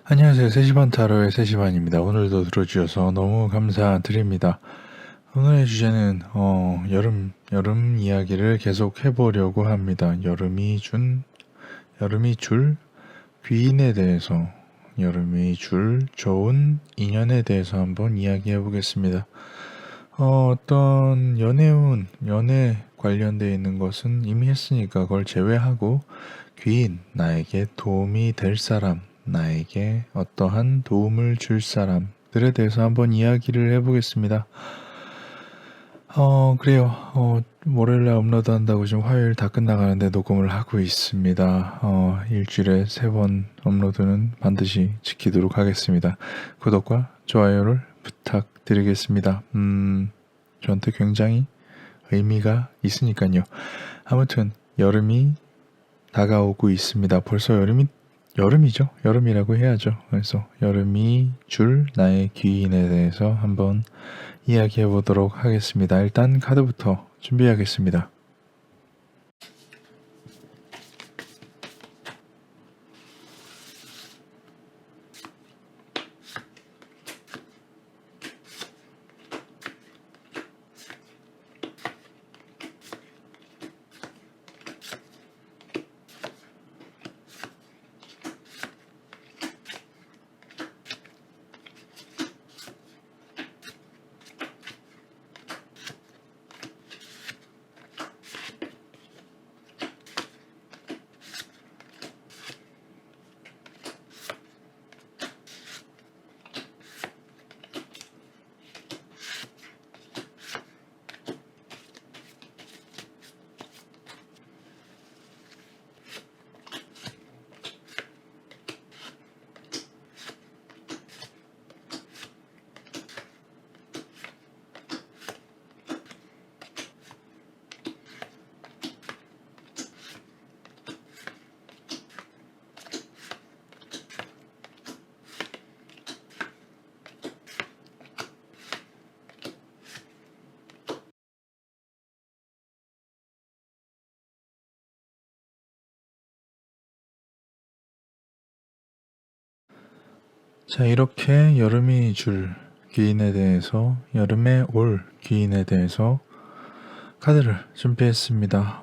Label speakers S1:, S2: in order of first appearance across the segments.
S1: 안녕하세요. 3시반 타로의 3시반입니다. 오늘도 들어주셔서 너무 감사드립니다. 오늘의 주제는 여름 이야기를 계속 해보려고 합니다. 여름이 줄 귀인에 대해서, 여름이 줄 좋은 인연에 대해서 한번 이야기해 보겠습니다. 어떤 연애 관련되어 있는 것은 이미 했으니까 그걸 제외하고 귀인, 나에게 도움이 될 사람, 나에게 어떠한 도움을 줄 사람들에 대해서 한번 이야기를 해보겠습니다. 그래요. 월요일날 업로드 한다고 지금 화요일 다 끝나가는데 녹음을 하고 있습니다. 일주일에 3번 업로드는 반드시 지키도록 하겠습니다. 구독과 좋아요를 부탁드리겠습니다. 저한테 굉장히 의미가 있으니까요. 아무튼 여름이 다가오고 있습니다. 벌써 여름이죠. 여름이라고 해야죠. 그래서 여름이 줄 나의 귀인에 대해서 한번 이야기해 보도록 하겠습니다. 일단 카드부터 준비하겠습니다. 자, 이렇게 여름이 줄 귀인에 대해서, 여름에 올 귀인에 대해서 카드를 준비했습니다.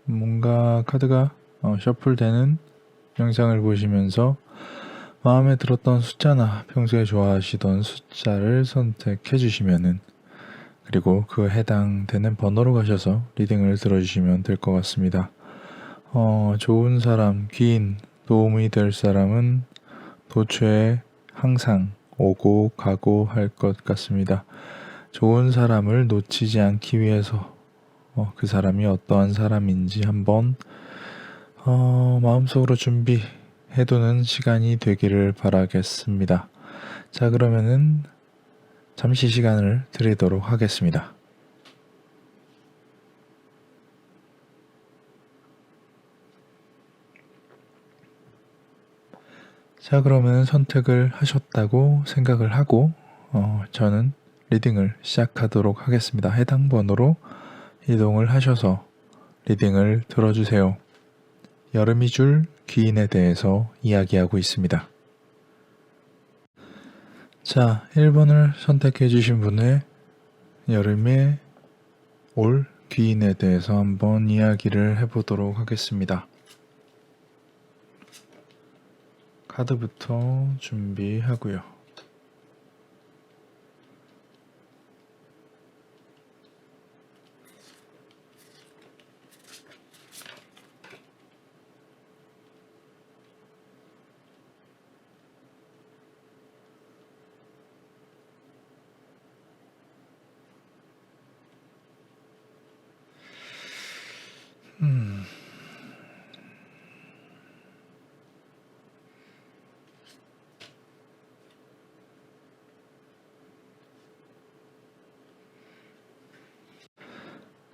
S1: 뭔가 카드가 셔플되는 영상을 보시면서 마음에 들었던 숫자나 평소에 좋아하시던 숫자를 선택해 주시면은, 그리고 그 해당되는 번호로 가셔서 리딩을 들어주시면 될 것 같습니다. 좋은 사람, 귀인, 도움이 될 사람은 도처에 항상 오고 가고 할 것 같습니다. 좋은 사람을 놓치지 않기 위해서 그 사람이 어떠한 사람인지 한번 마음속으로 준비해두는 시간이 되기를 바라겠습니다. 자, 그러면은 잠시 시간을 드리도록 하겠습니다. 자, 그러면 선택을 하셨다고 생각을 하고 저는 리딩을 시작하도록 하겠습니다. 해당 번호로 이동을 하셔서 리딩을 들어주세요. 여름이 줄 귀인에 대해서 이야기하고 있습니다. 자, 1번을 선택해 주신 분의 여름에 올 귀인에 대해서 한번 이야기를 해보도록 하겠습니다. 카드부터 준비하고요.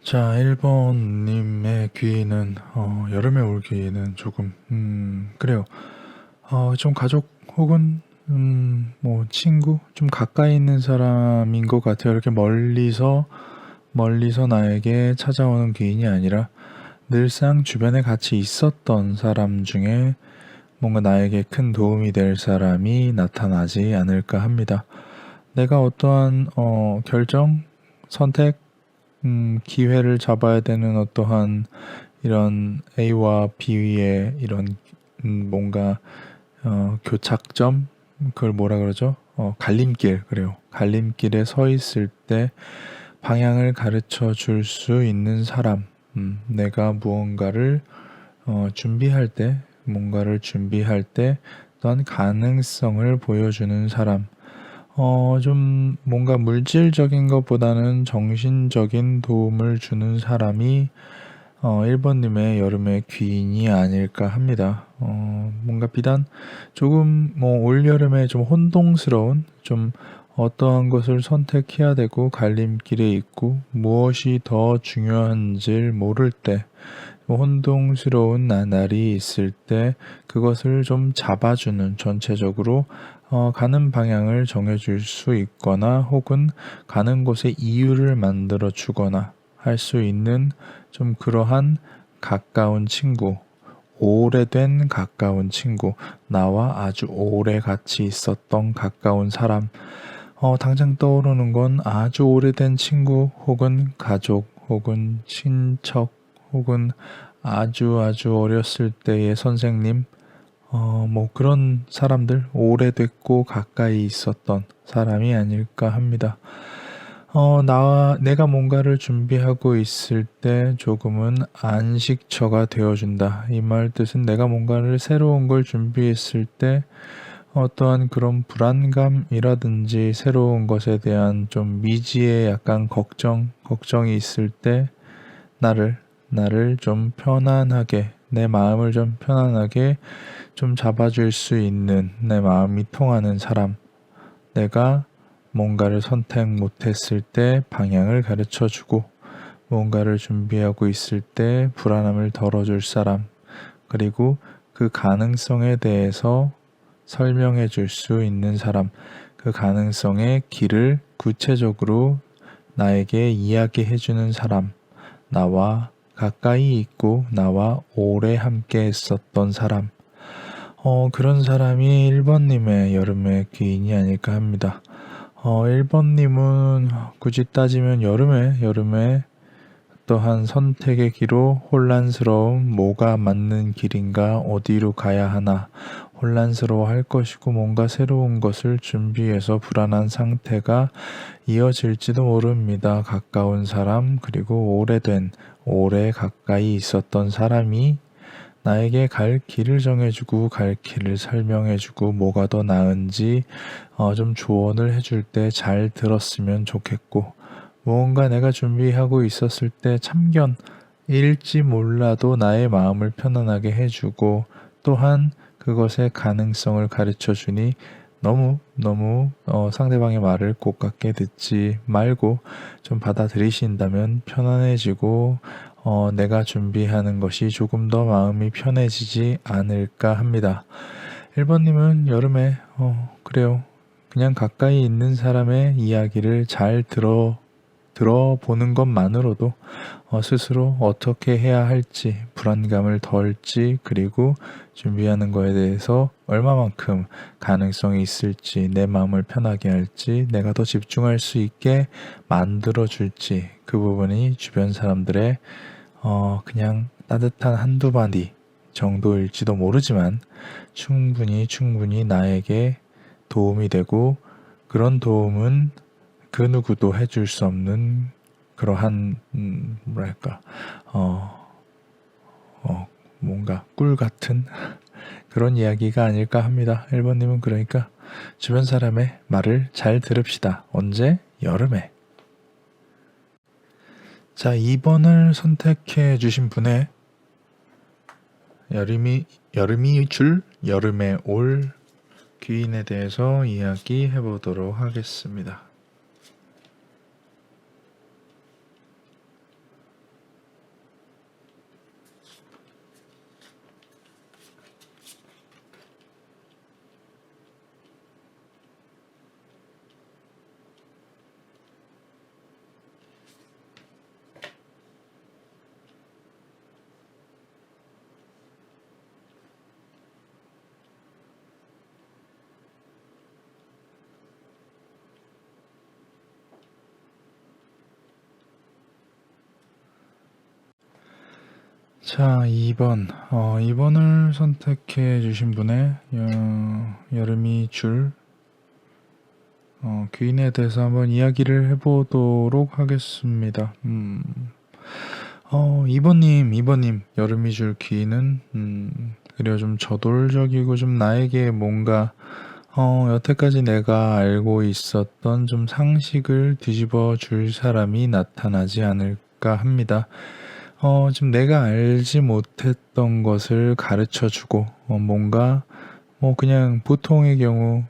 S1: 자, 1번님의 귀는 여름에 올 귀는 조금 그래요. 좀 가족 혹은 뭐 친구 좀 가까이 있는 사람인 것 같아요. 이렇게 멀리서 나에게 찾아오는 귀인이 아니라 늘상 주변에 같이 있었던 사람 중에 뭔가 나에게 큰 도움이 될 사람이 나타나지 않을까 합니다. 내가 어떠한 결정, 선택, 기회를 잡아야 되는 어떠한 이런 A와 B의 이런 뭔가 교착점, 그걸 뭐라 그러죠? 갈림길, 그래요. 갈림길에 서 있을 때 방향을 가르쳐 줄 수 있는 사람, 내가 무언가를 뭔가를 준비할 때 또한 가능성을 보여주는 사람, 좀 뭔가 물질적인 것보다는 정신적인 도움을 주는 사람이 1번님의 여름의 귀인이 아닐까 합니다. 뭔가 비단 조금 올여름에 좀 혼동스러운, 좀 어떠한 것을 선택해야 되고 갈림길에 있고 무엇이 더 중요한지를 모를 때, 혼동스러운 나날이 있을 때 그것을 좀 잡아주는, 전체적으로 가는 방향을 정해줄 수 있거나 혹은 가는 곳에 이유를 만들어 주거나 할 수 있는 좀 그러한 가까운 친구, 오래된 가까운 친구, 나와 아주 오래 같이 있었던 가까운 사람, 당장 떠오르는 건 아주 오래된 친구 혹은 가족 혹은 친척 혹은 아주 아주 어렸을 때의 선생님, 그런 사람들, 오래됐고 가까이 있었던 사람이 아닐까 합니다. 내가 뭔가를 준비하고 있을 때 조금은 안식처가 되어준다. 이 말 뜻은 내가 뭔가를 새로운 걸 준비했을 때 어떠한 그런 불안감이라든지 새로운 것에 대한 좀 미지의 약간 걱정이 있을 때 나를 좀 편안하게, 내 마음을 좀 편안하게 좀 잡아줄 수 있는, 내 마음이 통하는 사람, 내가 뭔가를 선택 못했을 때 방향을 가르쳐 주고, 뭔가를 준비하고 있을 때 불안함을 덜어줄 사람, 그리고 그 가능성에 대해서 설명해 줄 수 있는 사람, 그 가능성의 길을 구체적으로 나에게 이야기해 주는 사람, 나와 가까이 있고 나와 오래 함께 했었던 사람, 그런 사람이 1번님의 여름의 귀인이 아닐까 합니다. 1번님은 굳이 따지면 여름에 또한 선택의 기로 혼란스러움, 뭐가 맞는 길인가, 어디로 가야 하나 혼란스러워 할 것이고, 뭔가 새로운 것을 준비해서 불안한 상태가 이어질지도 모릅니다. 가까운 사람, 그리고 오래 가까이 있었던 사람이 나에게 갈 길을 정해주고 갈 길을 설명해주고 뭐가 더 나은지 좀 조언을 해줄 때 잘 들었으면 좋겠고, 무언가 내가 준비하고 있었을 때 참견일지 몰라도 나의 마음을 편안하게 해주고, 또한 그것의 가능성을 가르쳐 주니 너무 상대방의 말을 고깝게 듣지 말고 좀 받아들이신다면 편안해지고, 내가 준비하는 것이 조금 더 마음이 편해지지 않을까 합니다. 1번님은 여름에 그래요. 그냥 가까이 있는 사람의 이야기를 잘 들어보는 것만으로도 스스로 어떻게 해야 할지, 불안감을 덜지, 그리고 준비하는 거에 대해서 얼마만큼 가능성이 있을지, 내 마음을 편하게 할지, 내가 더 집중할 수 있게 만들어 줄지, 그 부분이 주변 사람들의 그냥 따뜻한 한두 마디 정도일지도 모르지만 충분히 나에게 도움이 되고, 그런 도움은 그 누구도 해줄 수 없는 그러한 뭔가 꿀 같은 그런 이야기가 아닐까 합니다. 1번님은 그러니까 주변 사람의 말을 잘 들읍시다. 언제? 여름에. 자, 2번을 선택해 주신 분의 여름에 올 귀인에 대해서 이야기해 보도록 하겠습니다. 자, 2번. 2번을 선택해 주신 분의 여름이 줄 귀인에 대해서 한번 이야기를 해보도록 하겠습니다. 2번님, 여름이 줄 귀인은, 그래요. 좀 저돌적이고 좀 나에게 뭔가, 여태까지 내가 알고 있었던 좀 상식을 뒤집어 줄 사람이 나타나지 않을까 합니다. 좀 내가 알지 못했던 것을 가르쳐 주고, 뭔가, 그냥 보통의 경우,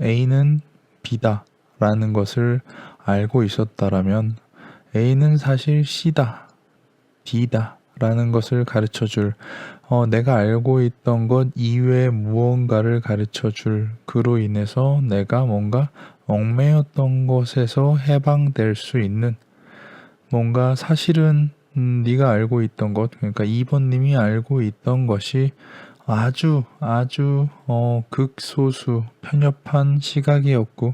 S1: A는 B다 라는 것을 알고 있었다라면, A는 사실 C다, D다 라는 것을 가르쳐 줄, 내가 알고 있던 것 이외에 무언가를 가르쳐 줄, 그로 인해서 내가 뭔가 얽매였던 것에서 해방될 수 있는, 뭔가 사실은 네가 알고 있던 것, 그러니까 2번님이 알고 있던 것이 아주 극소수 편협한 시각이었고,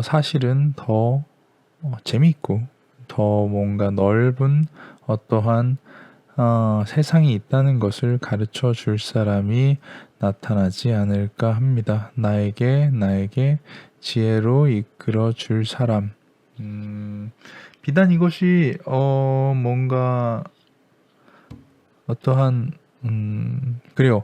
S1: 사실은 더 재밌고 더 뭔가 넓은 어떠한 세상이 있다는 것을 가르쳐 줄 사람이 나타나지 않을까 합니다. 나에게 지혜로 이끌어 줄 사람. 비단 이것이 뭔가 어떠한 그래요.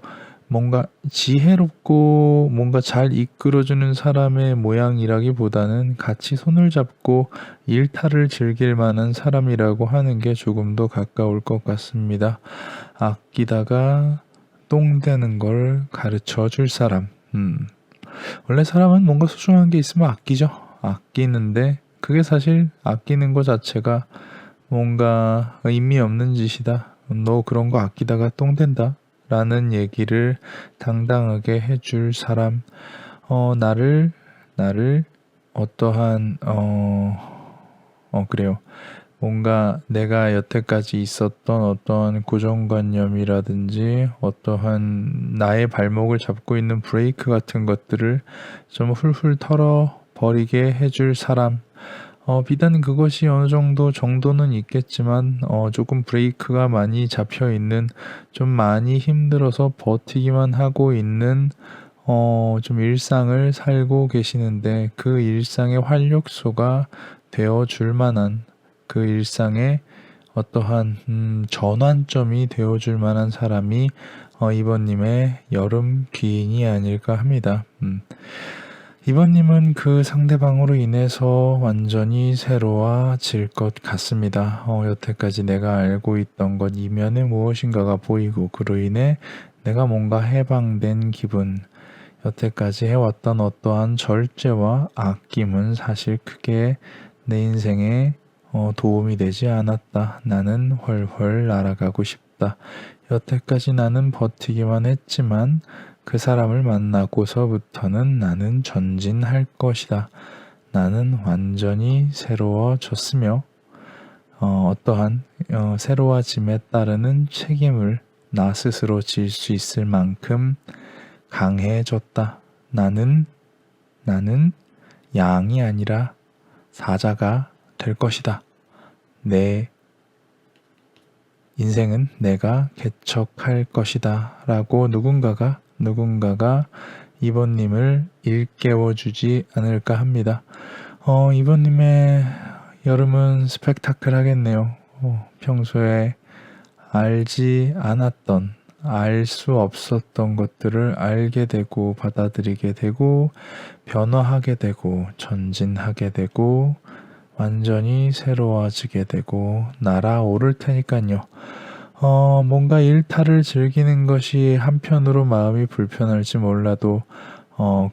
S1: 뭔가 지혜롭고 뭔가 잘 이끌어주는 사람의 모양이라기보다는 같이 손을 잡고 일탈을 즐길 만한 사람이라고 하는 게 조금 더 가까울 것 같습니다. 아끼다가 똥 되는 걸 가르쳐 줄 사람. 원래 사람은 뭔가 소중한 게 있으면 아끼죠. 아끼는데 그게 사실 아끼는 것 자체가 뭔가 의미 없는 짓이다. 너 그런 거 아끼다가 똥 된다. 라는 얘기를 당당하게 해줄 사람, 나를 어떠한, 그래요. 뭔가 내가 여태까지 있었던 어떤 고정관념이라든지 어떠한 나의 발목을 잡고 있는 브레이크 같은 것들을 좀 훌훌 털어 버리게 해줄 사람, 비단 그것이 어느 정도는 있겠지만, 조금 브레이크가 많이 잡혀 있는, 좀 많이 힘들어서 버티기만 하고 있는, 좀 일상을 살고 계시는데, 그 일상의 활력소가 되어 줄 만한, 그 일상의 어떠한, 전환점이 되어 줄 만한 사람이, 이번님의 여름 귀인이 아닐까 합니다. 이번님은 그 상대방으로 인해서 완전히 새로워질 것 같습니다. 여태까지 내가 알고 있던 것 이면에 무엇인가가 보이고 그로 인해 내가 뭔가 해방된 기분, 여태까지 해왔던 어떠한 절제와 아낌은 사실 크게 내 인생에 도움이 되지 않았다. 나는 훨훨 날아가고 싶다. 여태까지 나는 버티기만 했지만 그 사람을 만나고서부터는 나는 전진할 것이다. 나는 완전히 새로워졌으며 어떠한 새로워짐에 따르는 책임을 나 스스로 질 수 있을 만큼 강해졌다. 나는 양이 아니라 사자가 될 것이다. 내 인생은 내가 개척할 것이다. 라고 누군가가 이번님을 일깨워 주지 않을까 합니다. 이번님의 여름은 스펙타클 하겠네요. 평소에 알지 않았던, 알 수 없었던 것들을 알게 되고 받아들이게 되고 변화하게 되고 전진하게 되고 완전히 새로워지게 되고 날아오를 테니까요. 뭔가 일탈을 즐기는 것이 한편으로 마음이 불편할지 몰라도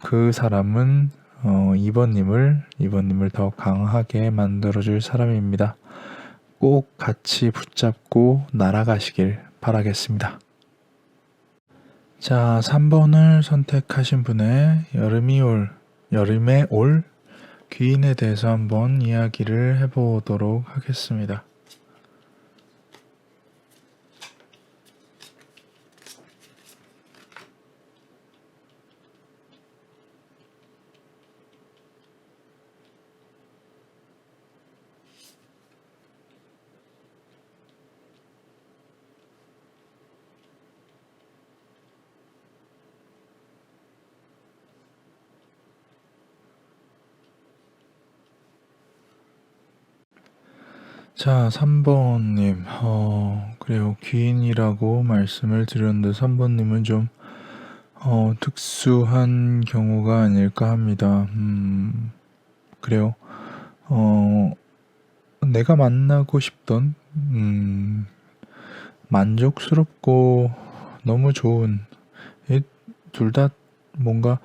S1: 그 사람은 이번님을 더 강하게 만들어줄 사람입니다. 꼭 같이 붙잡고 날아가시길 바라겠습니다. 자, 3번을 선택하신 분의 여름에 올 귀인에 대해서 한번 이야기를 해보도록 하겠습니다. 자, 3번님, 그래요. 귀인이라고 말씀을 드렸는데, 3번님은 좀, 특수한 경우가 아닐까 합니다. 그래요. 어, 내가 만나고 싶던, 만족스럽고 너무 좋은, 둘 다 뭔가,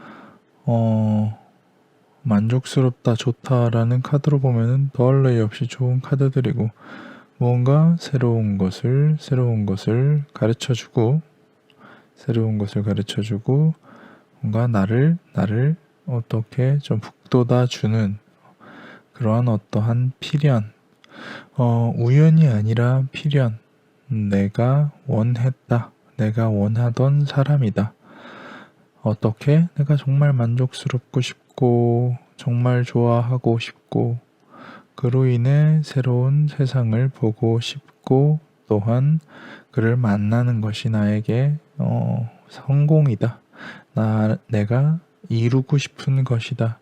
S1: 어, 만족스럽다, 좋다라는 카드로 보면은 더할 나위 없이 좋은 카드들이고, 무언가 새로운 것을 가르쳐주고, 뭔가 나를 어떻게 좀 북돋아 주는 그러한 어떠한 필연, 우연이 아니라 필연, 내가 원했다, 내가 원하던 사람이다. 어떻게 내가 정말 만족스럽고 싶고, 정말 좋아하고 싶고, 그로 인해 새로운 세상을 보고 싶고, 또한 그를 만나는 것이 나에게 성공이다. 내가 이루고 싶은 것이다.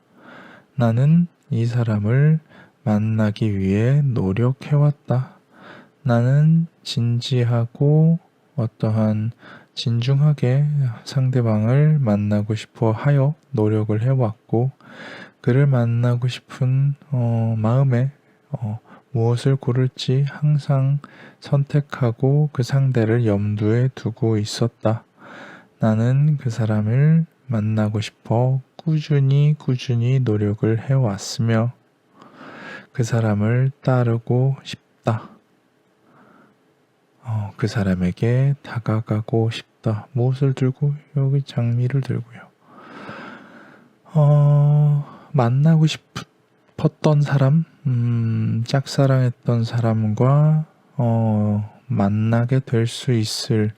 S1: 나는 이 사람을 만나기 위해 노력해왔다. 나는 진지하고 어떠한 진중하게 상대방을 만나고 싶어 하여 노력을 해왔고, 그를 만나고 싶은 마음에 무엇을 고를지 항상 선택하고 그 상대를 염두에 두고 있었다. 나는 그 사람을 만나고 싶어 꾸준히 노력을 해왔으며 그 사람을 따르고 싶다. 그 사람에게 다가가고 싶다. 무엇을 들고? 여기 장미를 들고요. 만나고 싶었던 사람, 짝사랑했던 사람과 만나게 될 수 있을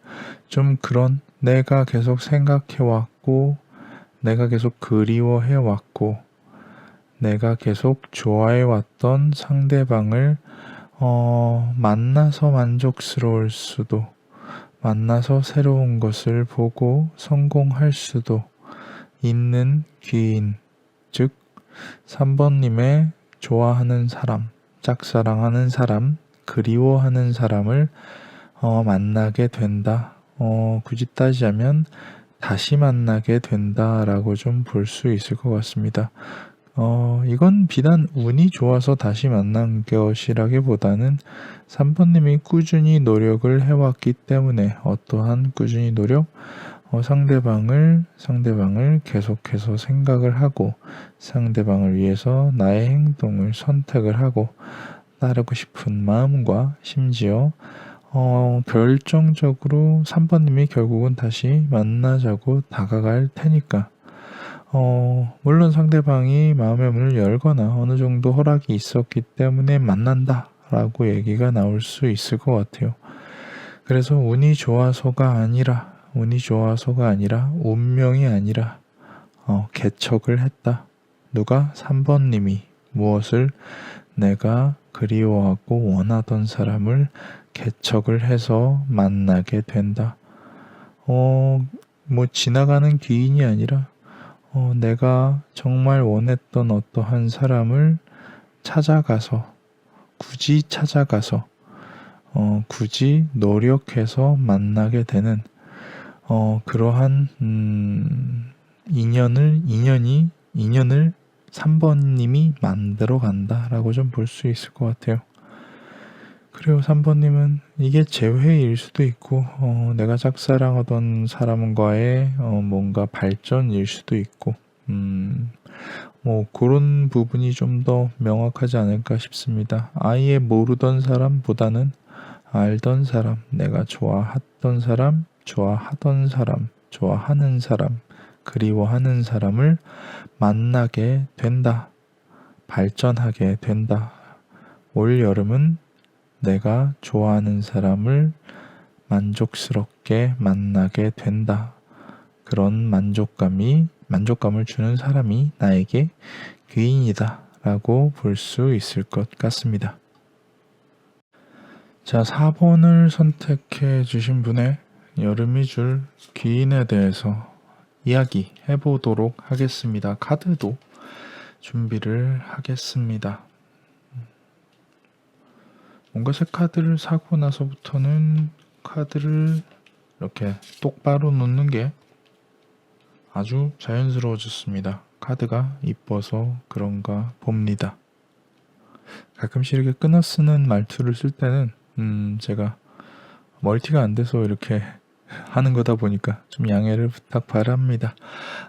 S1: 좀 그런, 내가 계속 생각해왔고, 내가 계속 그리워해왔고, 내가 계속 좋아해왔던 상대방을 만나서 만족스러울 수도, 만나서 새로운 것을 보고 성공할 수도 있는 귀인, 즉 3번님의 좋아하는 사람, 짝사랑하는 사람, 그리워하는 사람을 만나게 된다. 굳이 따지자면 다시 만나게 된다라고 좀 볼 수 있을 것 같습니다. 이건 비단 운이 좋아서 다시 만난 것이라기보다는 3번님이 꾸준히 노력을 해왔기 때문에, 어떠한 꾸준히 노력, 상대방을 계속해서 생각을 하고, 상대방을 위해서 나의 행동을 선택을 하고, 따르고 싶은 마음과 심지어 결정적으로 3번님이 결국은 다시 만나자고 다가갈 테니까, 물론 상대방이 마음의 문을 열거나 어느 정도 허락이 있었기 때문에 만난다 라고 얘기가 나올 수 있을 것 같아요. 그래서 운이 좋아서가 아니라 운명이 아니라 개척을 했다. 누가? 3번님이 무엇을? 내가 그리워하고 원하던 사람을 개척을 해서 만나게 된다. 지나가는 귀인이 아니라 내가 정말 원했던 어떠한 사람을 굳이 찾아가서 굳이 노력해서 만나게 되는 그러한 인연을 3번님이 만들어 간다라고 좀 볼 수 있을 것 같아요. 그리고 3번님은 이게 재회일 수도 있고, 내가 짝사랑하던 사람과의 뭔가 발전일 수도 있고, 그런 부분이 좀 더 명확하지 않을까 싶습니다. 아예 모르던 사람보다는 알던 사람, 내가 좋아했던 사람, 좋아하던 사람, 좋아하는 사람, 그리워하는 사람을 만나게 된다. 발전하게 된다. 올 여름은 내가 좋아하는 사람을 만족스럽게 만나게 된다. 그런 만족감을 주는 사람이 나에게 귀인이다 라고 볼 수 있을 것 같습니다. 자, 4번을 선택해 주신 분의 여름이 줄 귀인에 대해서 이야기해 보도록 하겠습니다. 카드도 준비를 하겠습니다. 뭔가 새 카드를 사고 나서부터는 카드를 이렇게 똑바로 놓는 게 아주 자연스러워졌습니다. 카드가 이뻐서 그런가 봅니다. 가끔씩 이렇게 끊어 쓰는 말투를 쓸 때는 제가 멀티가 안 돼서 이렇게 하는 거다 보니까 좀 양해를 부탁 바랍니다.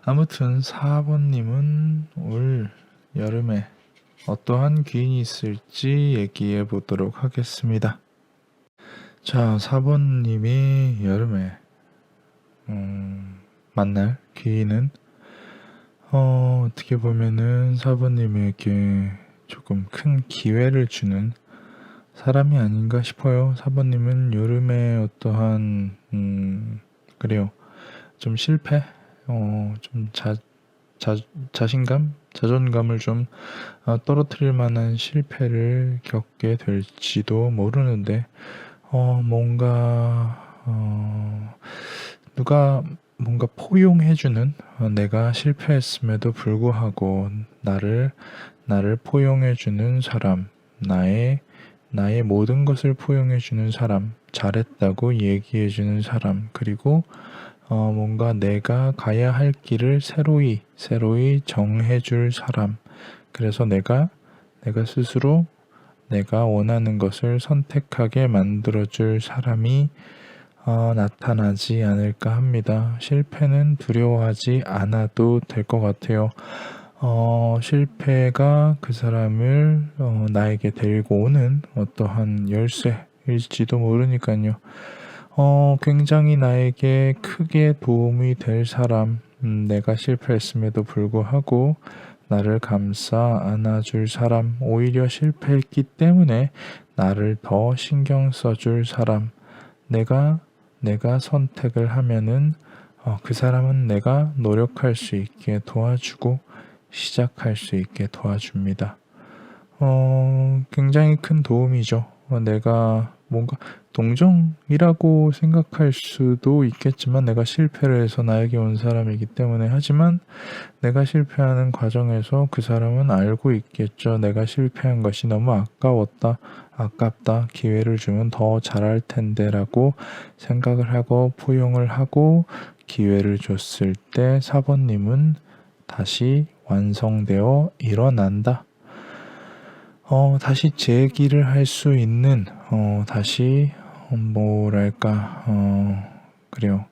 S1: 아무튼 4번님은 올 여름에 어떠한 귀인이 있을지 얘기해 보도록 하겠습니다. 자, 4번님이 여름에 만날 귀인은 어떻게 보면은 4번님에게 조금 큰 기회를 주는 사람이 아닌가 싶어요. 4번님은 여름에 어떠한 그래요. 좀 실패, 좀 자신감, 자존감을 좀 떨어뜨릴 만한 실패를 겪게 될지도 모르는데 누가 뭔가 포용해주는 내가 실패했음에도 불구하고 나를 포용해주는 사람, 나의 모든 것을 포용해주는 사람, 잘했다고 얘기해주는 사람, 그리고 뭔가 내가 가야 할 길을 새로이 정해줄 사람. 그래서 내가 스스로 내가 원하는 것을 선택하게 만들어줄 사람이 나타나지 않을까 합니다. 실패는 두려워하지 않아도 될 것 같아요. 실패가 그 사람을 나에게 데리고 오는 어떠한 열쇠일지도 모르니까요. 굉장히 나에게 크게 도움이 될 사람, 내가 실패했음에도 불구하고 나를 감싸 안아줄 사람, 오히려 실패했기 때문에 나를 더 신경 써줄 사람, 내가 선택을 하면은 그 사람은 내가 노력할 수 있게 도와주고 시작할 수 있게 도와줍니다. 굉장히 큰 도움이죠. 내가 뭔가 동정이라고 생각할 수도 있겠지만 내가 실패를 해서 나에게 온 사람이기 때문에 하지만 내가 실패하는 과정에서 그 사람은 알고 있겠죠. 내가 실패한 것이 너무 아깝다. 기회를 주면 더 잘할 텐데 라고 생각을 하고 포용을 하고 기회를 줬을 때 4번님은 다시 완성되어 일어난다. 다시 재기를 할 수 있는, 다시, 그래요.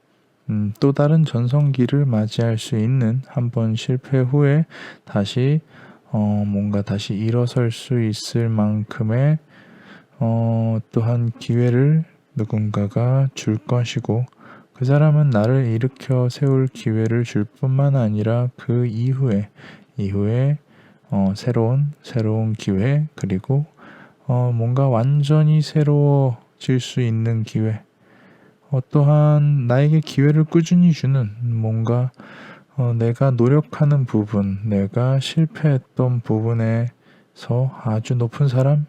S1: 또 다른 전성기를 맞이할 수 있는 한 번 실패 후에 다시, 뭔가 다시 일어설 수 있을 만큼의, 또한 기회를 누군가가 줄 것이고, 그 사람은 나를 일으켜 세울 기회를 줄 뿐만 아니라 그 이후에 새로운 기회, 그리고 뭔가 완전히 새로워질 수 있는 기회, 또한 나에게 기회를 꾸준히 주는 뭔가 내가 노력하는 부분, 내가 실패했던 부분에서 아주 높은 사람,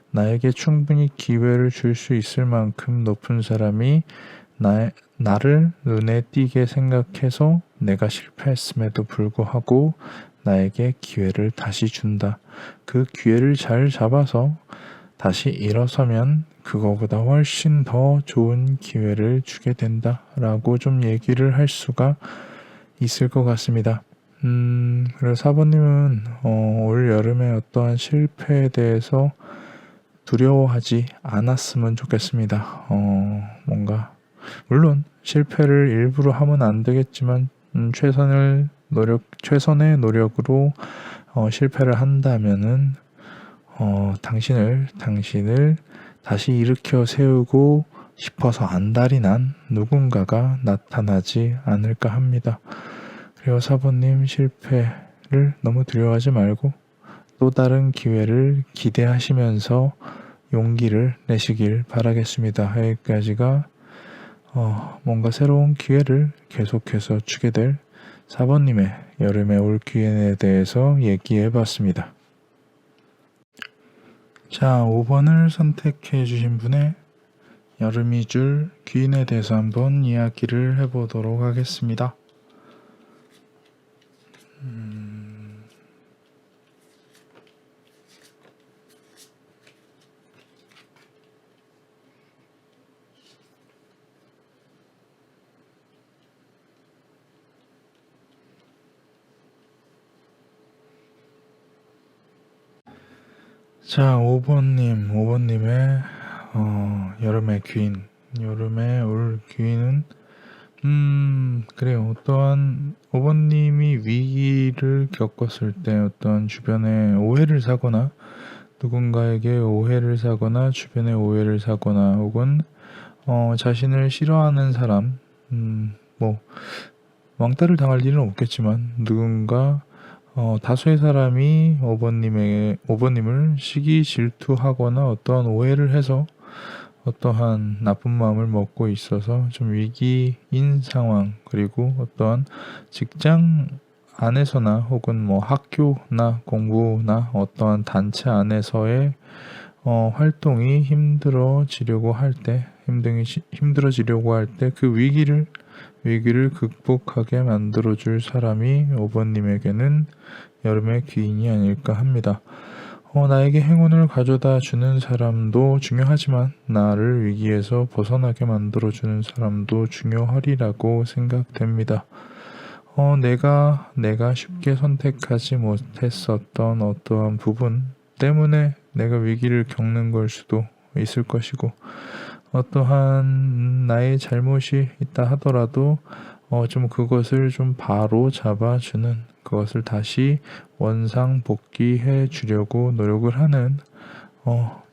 S1: 나에게 충분히 기회를 줄 수 있을 만큼 높은 사람이 나를 눈에 띄게 생각해서 내가 실패했음에도 불구하고 나에게 기회를 다시 준다. 그 기회를 잘 잡아서 다시 일어서면 그거보다 훨씬 더 좋은 기회를 주게 된다. 라고 좀 얘기를 할 수가 있을 것 같습니다. 그래서 4번님은 올 여름에 어떠한 실패에 대해서 두려워하지 않았으면 좋겠습니다. 물론 실패를 일부러 하면 안 되겠지만 최선의 노력으로 실패를 한다면은 당신을 다시 일으켜 세우고 싶어서 안달이 난 누군가가 나타나지 않을까 합니다. 그리고 4번님 실패를 너무 두려워하지 말고 또 다른 기회를 기대하시면서 용기를 내시길 바라겠습니다. 여기까지가 뭔가 새로운 기회를 계속해서 주게 될 4번님의 여름에 올 기회에 대해서 얘기해 봤습니다. 자, 5번을 선택해 주신 분의 여름이 줄 귀인에 대해서 한번 이야기를 해보도록 하겠습니다. 자, 5번님의 여름의 귀인. 여름에 올 귀인은 그래요. 어떠한 5번님이 위기를 겪었을 때 어떤 주변에 오해를 사거나 누군가에게 오해를 사거나 주변에 오해를 사거나 혹은 자신을 싫어하는 사람 뭐 왕따를 당할 일은 없겠지만 누군가 다수의 사람이 5번님을 시기 질투하거나 어떠한 오해를 해서 어떠한 나쁜 마음을 먹고 있어서 좀 위기인 상황, 그리고 어떠한 직장 안에서나 혹은 뭐 학교나 공부나 어떠한 단체 안에서의 활동이 힘들어지려고 할 때 그 위기를 극복하게 만들어줄 사람이 5번님에게는 여름의 귀인이 아닐까 합니다. 나에게 행운을 가져다 주는 사람도 중요하지만 나를 위기에서 벗어나게 만들어주는 사람도 중요하리라고 생각됩니다. 내가 쉽게 선택하지 못했었던 어떠한 부분 때문에 내가 위기를 겪는 걸 수도 있을 것이고, 어떠한 나의 잘못이 있다 하더라도 좀 그것을 좀 바로 잡아주는, 그것을 다시 원상복귀해 주려고 노력을 하는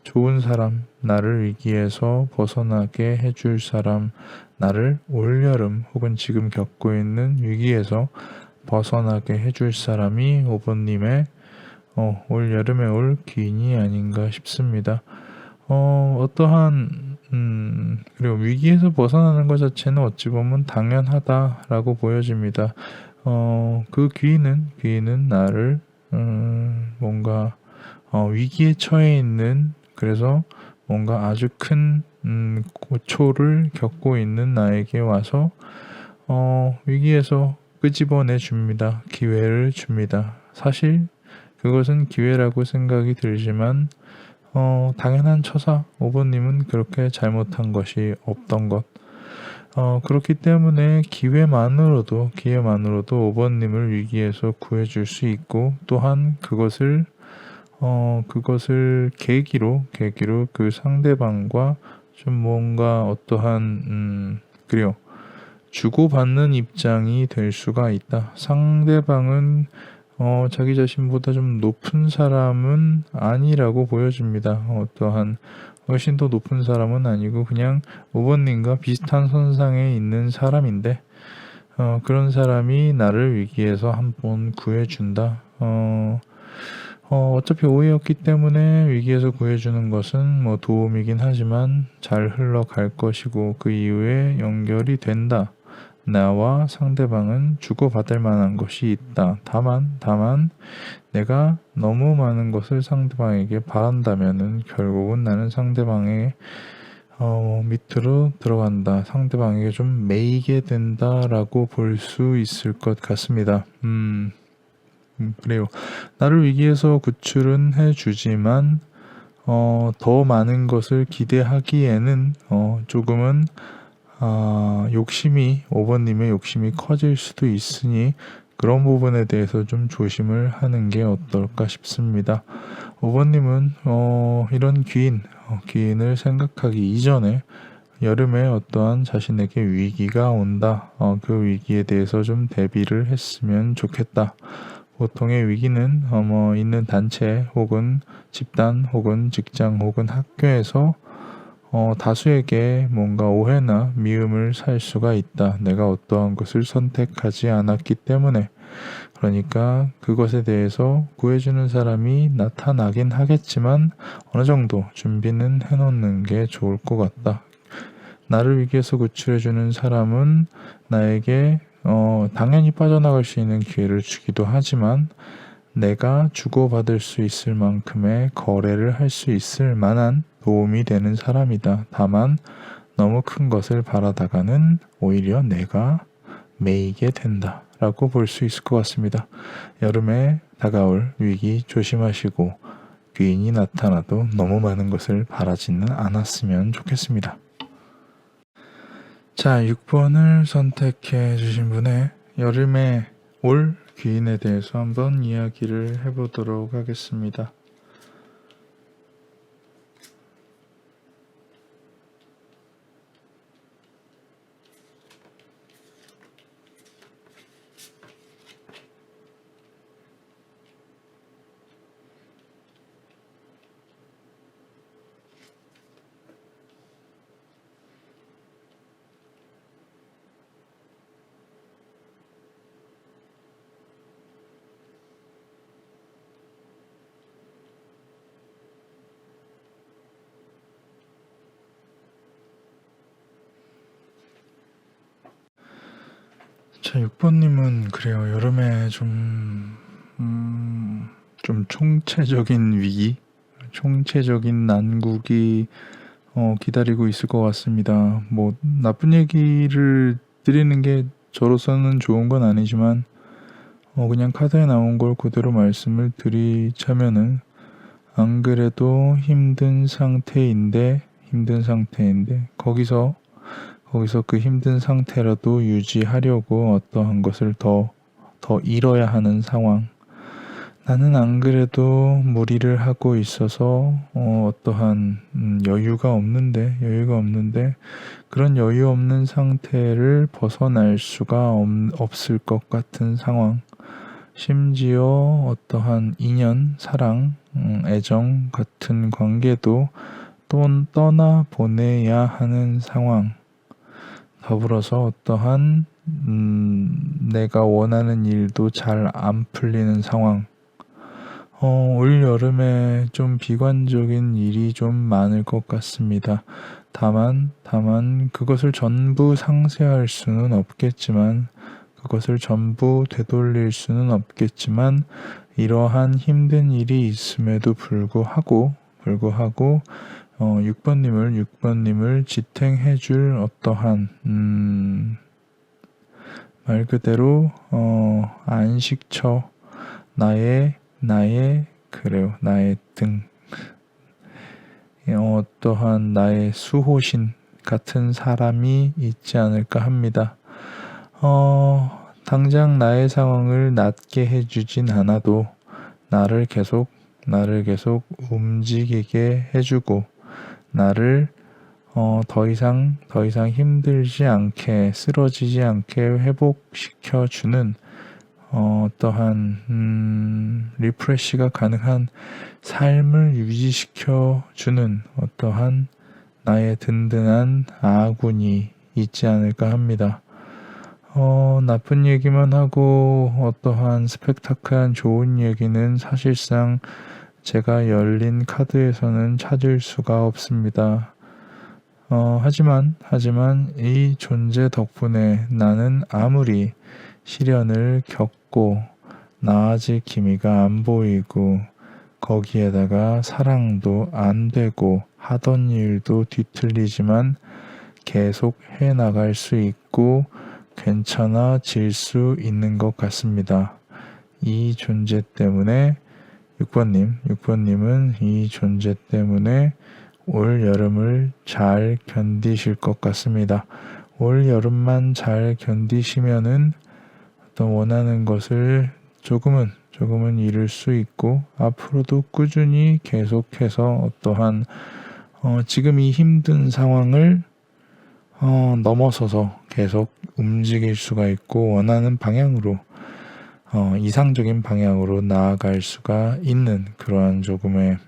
S1: 좋은 사람, 나를 위기에서 벗어나게 해줄 사람, 나를 올여름 혹은 지금 겪고 있는 위기에서 벗어나게 해줄 사람이 5번님의 올여름에 올 귀인이 아닌가 싶습니다. 그리고 위기에서 벗어나는 것 자체는 어찌 보면 당연하다라고 보여집니다. 그 귀인은 나를, 뭔가, 위기에 처해 있는, 그래서 뭔가 아주 큰, 고초를 겪고 있는 나에게 와서, 위기에서 끄집어내 줍니다. 기회를 줍니다. 사실, 그것은 기회라고 생각이 들지만, 당연한 처사, 5번님은 그렇게 잘못한 것이 없던 것. 그렇기 때문에 기회만으로도 5번님을 위기에서 구해줄 수 있고, 또한 그것을 계기로 그 상대방과 좀 뭔가 어떠한, 그래요. 주고받는 입장이 될 수가 있다. 상대방은 자기 자신보다 좀 높은 사람은 아니라고 보여집니다. 어떠한 훨씬 더 높은 사람은 아니고 그냥 5번님과 비슷한 선상에 있는 사람인데, 그런 사람이 나를 위기에서 한번 구해준다. 어차피 오해였기 때문에 위기에서 구해주는 것은 뭐 도움이긴 하지만 잘 흘러갈 것이고 그 이후에 연결이 된다. 나와 상대방은 주고받을 만한 것이 있다. 다만 내가 너무 많은 것을 상대방에게 바란다면은 결국은 나는 상대방의 밑으로 들어간다. 상대방에게 좀 매이게 된다라고 볼 수 있을 것 같습니다. 그래요. 나를 위기에서 구출은 해주지만 더 많은 것을 기대하기에는 조금은 5번님의 욕심이 커질 수도 있으니 그런 부분에 대해서 좀 조심을 하는 게 어떨까 싶습니다. 5번님은 이런 귀인을 생각하기 이전에 여름에 어떠한 자신에게 위기가 온다. 그 위기에 대해서 좀 대비를 했으면 좋겠다. 보통의 위기는 있는 단체 혹은 집단 혹은 직장 혹은 학교에서 다수에게 뭔가 오해나 미움을 살 수가 있다. 내가 어떠한 것을 선택하지 않았기 때문에. 그러니까 그것에 대해서 구해주는 사람이 나타나긴 하겠지만 어느 정도 준비는 해놓는 게 좋을 것 같다. 나를 위기에서 구출해주는 사람은 나에게 당연히 빠져나갈 수 있는 기회를 주기도 하지만 내가 주고받을 수 있을 만큼의 거래를 할 수 있을 만한 도움이 되는 사람이다. 다만 너무 큰 것을 바라다가는 오히려 내가 매이게 된다 라고 볼 수 있을 것 같습니다. 여름에 다가올 위기 조심하시고 귀인이 나타나도 너무 많은 것을 바라지는 않았으면 좋겠습니다. 자, 6번을 선택해 주신 분의 여름에 올 귀인에 대해서 한번 이야기를 해보도록 하겠습니다. 자, 6번님은 그래요. 여름에 좀 총체적인 위기, 총체적인 난국이 기다리고 있을 것 같습니다. 뭐, 나쁜 얘기를 드리는 게 저로서는 좋은 건 아니지만, 그냥 카드에 나온 걸 그대로 말씀을 드리자면은, 안 그래도 힘든 상태인데, 거기서 그 힘든 상태라도 유지하려고 어떠한 것을 더 잃어야 하는 상황. 나는 안 그래도 무리를 하고 있어서 어떠한 여유가 없는데 그런 여유 없는 상태를 벗어날 수가 없을 것 같은 상황. 심지어 어떠한 인연, 사랑, 애정 같은 관계도 또 떠나 보내야 하는 상황. 더불어서 어떠한 내가 원하는 일도 잘 안 풀리는 상황. 올 여름에 좀 비관적인 일이 좀 많을 것 같습니다. 다만 그것을 전부 상쇄할 수는 없겠지만, 그것을 전부 되돌릴 수는 없겠지만, 이러한 힘든 일이 있음에도 불구하고 6번님을 지탱해줄 어떠한 말 그대로 안식처, 나의 등, 어떠한 나의 수호신 같은 사람이 있지 않을까 합니다. 당장 나의 상황을 낫게 해주진 않아도 나를 계속 움직이게 해주고, 나를 더 이상 힘들지 않게, 쓰러지지 않게 회복시켜주는 어떠한 리프레시가 가능한 삶을 유지시켜주는 어떠한 나의 든든한 아군이 있지 않을까 합니다. 나쁜 얘기만 하고 어떠한 스펙타클한 좋은 얘기는 사실상 제가 열린 카드에서는 찾을 수가 없습니다. 하지만 이 존재 덕분에 나는 아무리 시련을 겪고 나아질 기미가 안 보이고, 거기에다가 사랑도 안 되고 하던 일도 뒤틀리지만 계속 해나갈 수 있고 괜찮아질 수 있는 것 같습니다. 이 존재 때문에 6번님은 이 존재 때문에 올 여름을 잘 견디실 것 같습니다. 올 여름만 잘 견디시면은 어떤 원하는 것을 조금은 이룰 수 있고, 앞으로도 꾸준히 계속해서 어떠한 지금 이 힘든 상황을 넘어서서 계속 움직일 수가 있고, 원하는 방향으로 이상적인 방향으로 나아갈 수가 있는 그러한 조금의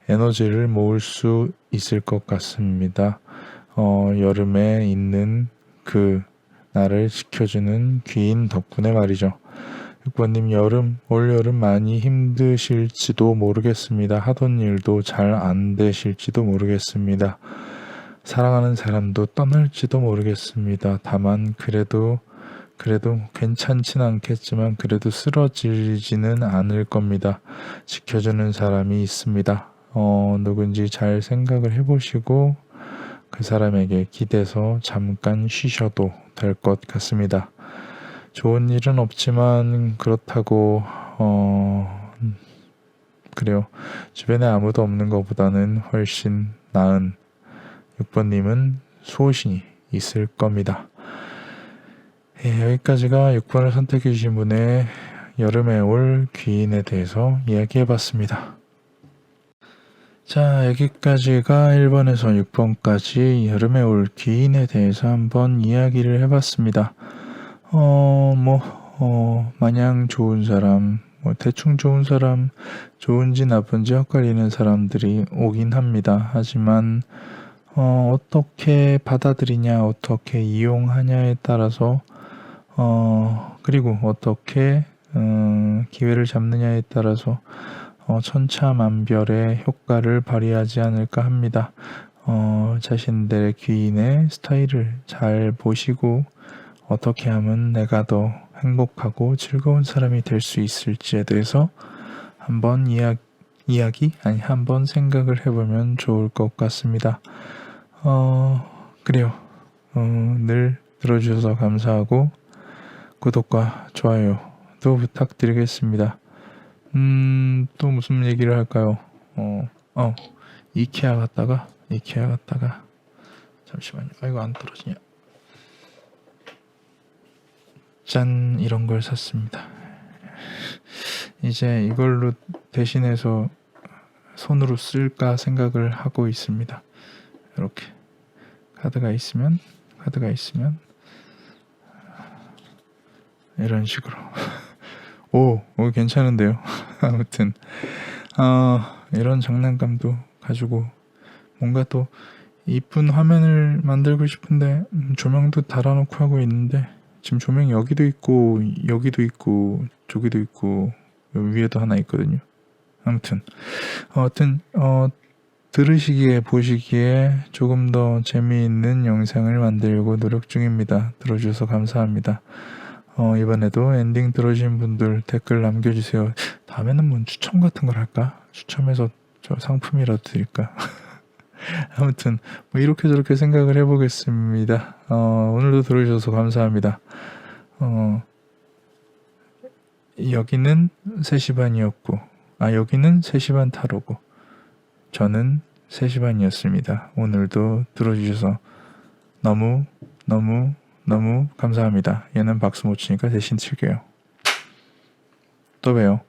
S1: 에너지를 모을 수 있을 것 같습니다. 여름에 있는 그 나를 지켜주는 귀인 덕분에 말이죠. 6번님, 올 여름 많이 힘드실지도 모르겠습니다. 하던 일도 잘 안 되실지도 모르겠습니다. 사랑하는 사람도 떠날지도 모르겠습니다. 다만 그래도 괜찮진 않겠지만 그래도 쓰러지지는 않을 겁니다. 지켜주는 사람이 있습니다. 누군지 잘 생각을 해보시고 그 사람에게 기대서 잠깐 쉬셔도 될 것 같습니다. 좋은 일은 없지만 그렇다고 그래요. 주변에 아무도 없는 것보다는 훨씬 나은 6번님은 수호신이 있을 겁니다. 여기까지가 6번을 선택해 주신 분의 여름에 올 귀인에 대해서 이야기해봤습니다. 자, 여기까지가 1번에서 6번까지 여름에 올 귀인에 대해서 한번 이야기를 해봤습니다. 마냥 좋은 사람, 대충 좋은 사람, 좋은지 나쁜지 헛갈리는 사람들이 오긴 합니다. 하지만 어떻게 받아들이냐, 어떻게 이용하냐에 따라서 그리고 어떻게 기회를 잡느냐에 따라서 천차만별의 효과를 발휘하지 않을까 합니다. 자신들의 귀인의 스타일을 잘 보시고 어떻게 하면 내가 더 행복하고 즐거운 사람이 될 수 있을지에 대해서 한번 한번 생각을 해보면 좋을 것 같습니다. 그래요. 늘 들어주셔서 감사하고 구독과 좋아요도 부탁드리겠습니다. 또 무슨 얘기를 할까요? 이케아 갔다가 잠시만요. 이거 안 떨어지냐? 짠, 이런 걸 샀습니다. 이제 이걸로 대신해서 손으로 쓸까 생각을 하고 있습니다. 이렇게 카드가 있으면 이런 식으로 오 괜찮은데요. 아무튼 이런 장난감도 가지고 뭔가 또 이쁜 화면을 만들고 싶은데 조명도 달아놓고 하고 있는데 지금 조명이 여기도 있고 저기도 있고 여기 위에도 하나 있거든요. 아무튼 들으시기에 보시기에 조금 더 재미있는 영상을 만들고 노력 중입니다. 들어주셔서 감사합니다. 이번에도 엔딩 들어주신 분들 댓글 남겨주세요. 다음에는 뭐 추첨 같은 걸 할까? 추첨해서 저 상품이라도 드릴까? 아무튼 뭐 이렇게 저렇게 생각을 해보겠습니다. 오늘도 들어주셔서 감사합니다. 여기는 3시 반이었고 여기는 3시 반 타로고 저는 3시 반이었습니다. 오늘도 들어주셔서 너무 감사합니다. 얘는 박수 못 치니까 대신 칠게요. 또 봬요.